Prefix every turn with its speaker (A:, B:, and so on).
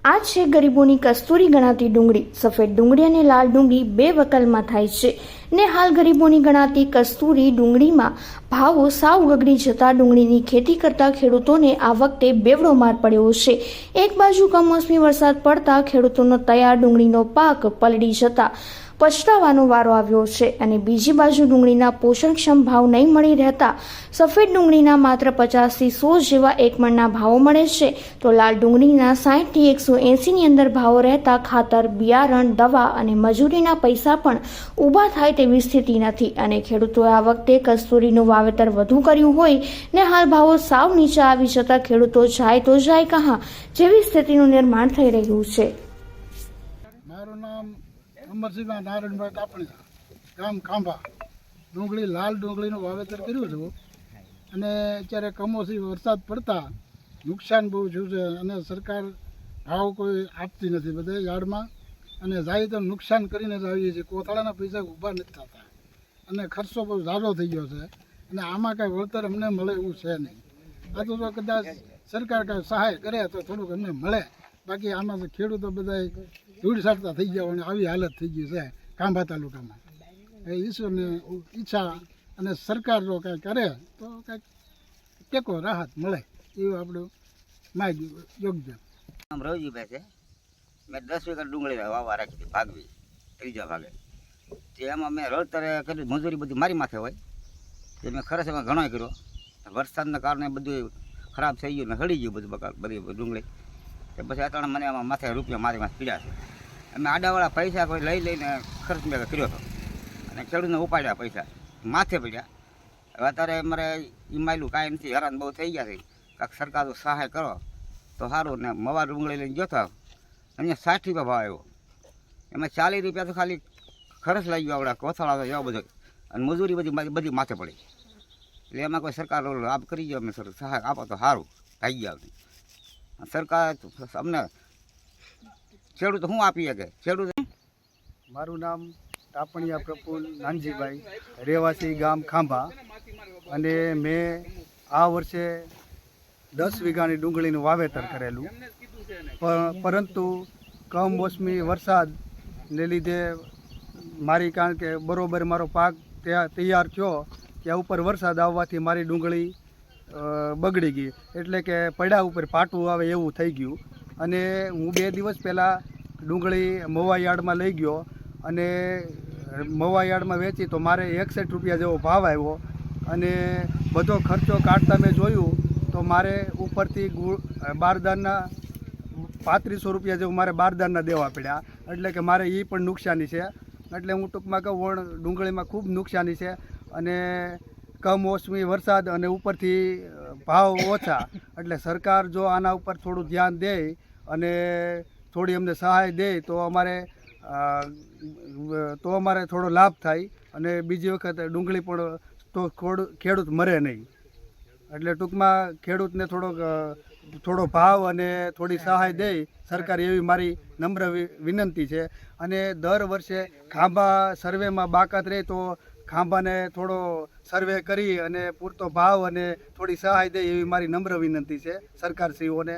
A: આ છે ગરીબોની કસ્તુરી ગણાતી ડુંગળી। સફેદ ડુંગળી અને લાલ ડુંગળી બે વકલમાં થાય છે ને હાલ ગરીબોની ગણાતી કસ્તુરી ડુંગળીમાં ભાવો સાવ ગગડી જતા ડુંગળીની ખેતી કરતા ખેડૂતોને આ વખતે બેવડો માર પડ્યો છે। એક બાજુ કમોસમી વરસાદ પડતા ખેડૂતોનો તૈયાર ડુંગળીનો પાક પલળી જતા પછતાવાનો વારો આવ્યો છે અને બીજી બાજુ ડુંગળીના પોષણક્ષમ ભાવ નહીં મળી રહેતા સફેદ ડુંગળીના માત્ર 50 થી 100 જેવા એક મણના ભાવો મળે છે તો લાલ ડુંગળીના 60 થી 180 ની અંદર ભાવો રહેતા ખાતર, બિયારણ, દવા અને મજૂરીના પૈસા પણ ઊભા થાય તેવી સ્થિતિ નથી અને ખેડૂતોએ આ વખતે કસ્તુરીનું વાવેતર વધુ કર્યું હોય ને હાલ ભાવો સાવ નીચે આવી જતા ખેડૂતો જાય તો જાય કહાં જેવી સ્થિતિનું નિર્માણ થઈ રહ્યું છે।
B: મારું નામ અમરસિંહ નારાયણભાઈ ટાપણી, ગામ ખાંભા। ડુંગળી લાલ ડુંગળીનું વાવેતર કર્યું છે અને અત્યારે કમોસમી વરસાદ પડતા નુકસાન બહુ થયું છે અને સરકાર ભાવ કોઈ આપતી નથી બધે યાર્ડમાં અને જાય તો નુકસાન કરીને જ આવીએ છીએ। કોથળાના પૈસા ઊભા નથી થતા અને ખર્ચો બહુ ઝાઝો થઈ ગયો છે અને આમાં કાંઈ વળતર અમને મળે એવું છે નહીં। આ તો કદાચ સરકાર કાંઈ સહાય કરે તો થોડુંક અમને મળે, બાકી આમાં તો ખેડૂતો બધા ધૂળ સાટતા થઈ ગયા અને આવી હાલત થઈ ગઈ છે ખાંભા તાલુકામાં। એ ઈશ્વરની ઈચ્છા અને સરકાર જો કાંઈ કરે તો કાંઈક ટેકો રાહત મળે એવું આપણું માગ યોગ્ય।
C: નામ રવજીભાઈ છે। મેં 10 વીઘા ડુંગળી વાવવા રાખી હતી, ભાગવી ત્રીજા ભાગે। તે એમાં મેં રળતરે કર્યું, મજૂરી બધી મારી માથે હોય તે મેં ખર્ચ એમાં ઘણો કર્યો। વરસાદના કારણે બધું ખરાબ થઈ ગયું ને સડી ગયું બધું બધી ડુંગળી। તે પછી અત્યારે મને એમાં માથે રૂપિયા મારી માથે પીડ્યા છે। અમે આડાવાળા પૈસા કોઈ લઈને ખર્ચ મેં કર્યો હતો અને ખેડૂતને ઉપાડ્યા પૈસા માથે પડ્યા। હવે અત્યારે અમારે ઈમાયલું કાંઈ નથી, હેરાન બહુ થઈ ગયા છે। કાંઈક સરકાર સહાય કરો તો સારું। ને મવા ડુંગળી લઈને ગયો હતો, અહીંયા 60 રૂપિયા ભાવ આવ્યો, એમાં 40 રૂપિયા તો ખાલી ખર્ચ લઈ ગયો આપણે કોથળા એવો બધો અને મજૂરી બધી માથે પડી। એટલે એમાં કોઈ સરકાર લાભ કરી ગયો, અમને સહાય આપો તો સારું થઈ ગયા। સરકાર અમને ખેડૂત શું આપી શકે? ખેડૂત
D: મારું નામ ટાપણિયા પ્રફુલ્લ નાનજીભાઈ, રહેવાસી ગામ ખાંભા અને મેં આ વર્ષે 10 વીઘાની ડુંગળીનું વાવેતર કરેલું, પરંતુ કમોસમી વરસાદને લીધે કારણ કે બરોબર મારો પાક તૈયાર થયો ત્યાં ઉપર વરસાદ આવવાથી મારી ડુંગળી બગડી ગઈ, એટલે કે પડા ઉપર પાટું આવે એવું થઈ ગયું। અને હું 2 દિવસ પહેલાં ડુંગળી મવા યાર્ડમાં લઈ ગયો અને મવા યાર્ડમાં વેચી તો મારે 61 રૂપિયા જેવો ભાવ આવ્યો અને બધો ખર્ચો કાઢતા મેં જોયું તો મારે ઉપરથી બારદાનના 3500 રૂપિયા જેવું મારે બારદાનના દેવા પડ્યા, એટલે કે મારે એ પણ નુકસાની છે। એટલે હું ટૂંકમાં કહું ડુંગળીમાં ખૂબ નુકસાની છે અને કમોસમી વરસાદ અને ઉપરથી ભાવ ઓછા, એટલે સરકાર જો આના ઉપર થોડું ધ્યાન દે અને થોડી અમને સહાય દે તો અમારે થોડો લાભ થાય અને બીજી વખત ડુંગળી પણ તો ખેડૂત મરે નહીં। એટલે ટૂંકમાં ખેડૂતને થોડો ભાવ અને થોડી સહાય દે સરકાર એવી મારી નમ્ર વિનંતી છે। અને દર વર્ષે ખાંભા સર્વેમાં બાકાત રહે તો ખાંભાને થોડો સર્વે કરી અને પૂરતો ભાવ અને થોડી સહાય દે એવી મારી નમ્ર વિનંતી છે સરકારશ્રીઓને।